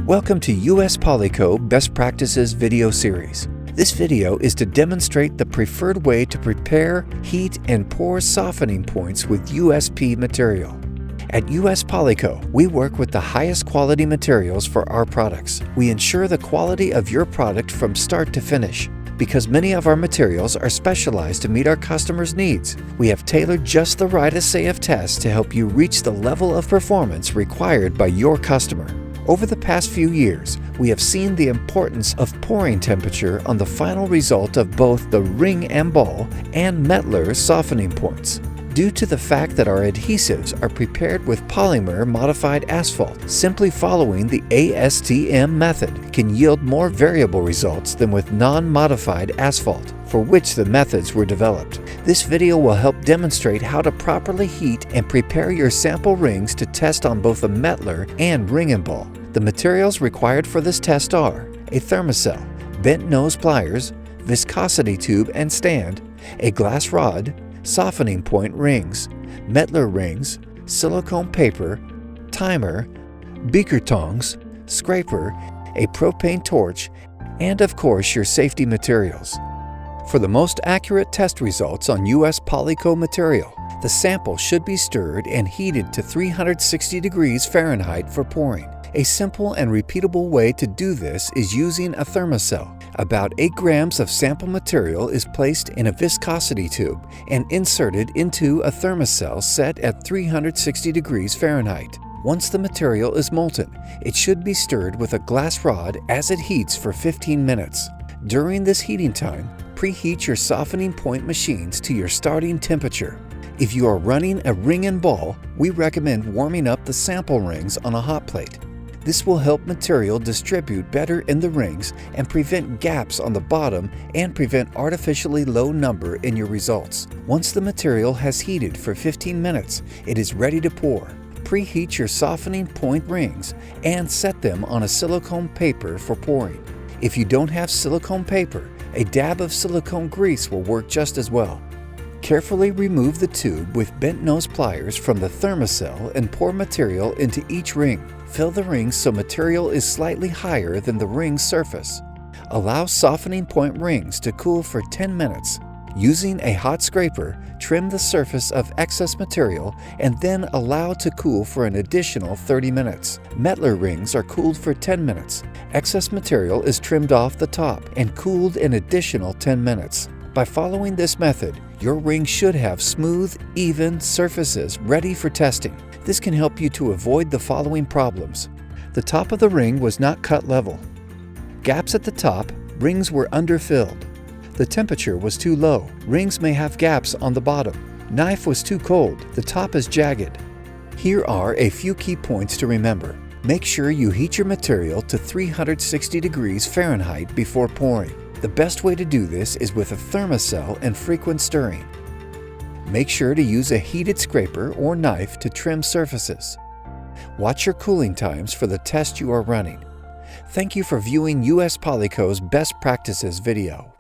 Welcome to US Polyco Best Practices video series. This video is to demonstrate the preferred way to prepare, heat, and pour softening points with USP material. At US Polyco, we work with the highest quality materials for our products. We ensure the quality of your product from start to finish. Because many of our materials are specialized to meet our customers' needs, we have tailored just the right assay of tests to help you reach the level of performance required by your customer. Over the past few years, we have seen the importance of pouring temperature on the final result of both the ring and ball and Mettler softening points. Due to the fact that our adhesives are prepared with polymer-modified asphalt, simply following the ASTM method can yield more variable results than with non-modified asphalt, for which the methods were developed. This video will help demonstrate how to properly heat and prepare your sample rings to test on both a Mettler and ring and ball. The materials required for this test are a thermocell, bent nose pliers, viscosity tube and stand, a glass rod, softening point rings, Mettler rings, silicone paper, timer, beaker tongs, scraper, a propane torch, and of course your safety materials. For the most accurate test results on US Polyco material, the sample should be stirred and heated to 360 degrees Fahrenheit for pouring. A simple and repeatable way to do this is using a thermocell. About 8 grams of sample material is placed in a viscosity tube and inserted into a thermocell set at 360 degrees Fahrenheit. Once the material is molten, it should be stirred with a glass rod as it heats for 15 minutes. During this heating time, preheat your softening point machines to your starting temperature. If you are running a ring and ball, we recommend warming up the sample rings on a hot plate. This will help material distribute better in the rings and prevent gaps on the bottom and prevent artificially low number in your results. Once the material has heated for 15 minutes, it is ready to pour. Preheat your softening point rings and set them on a silicone paper for pouring. If you don't have silicone paper, a dab of silicone grease will work just as well. Carefully remove the tube with bent nose pliers from the thermocell and pour material into each ring. Fill the rings so material is slightly higher than the ring's surface. Allow softening point rings to cool for 10 minutes. Using a hot scraper, trim the surface of excess material and then allow to cool for an additional 30 minutes. Mettler rings are cooled for 10 minutes. Excess material is trimmed off the top and cooled an additional 10 minutes. By following this method, your ring should have smooth, even surfaces ready for testing. This can help you to avoid the following problems. The top of the ring was not cut level. Gaps at the top, rings were underfilled. The temperature was too low. Rings may have gaps on the bottom. Knife was too cold. The top is jagged. Here are a few key points to remember. Make sure you heat your material to 360 degrees Fahrenheit before pouring. The best way to do this is with a thermocell and frequent stirring. Make sure to use a heated scraper or knife to trim surfaces. Watch your cooling times for the test you are running. Thank you for viewing US Polyco's Best Practices video.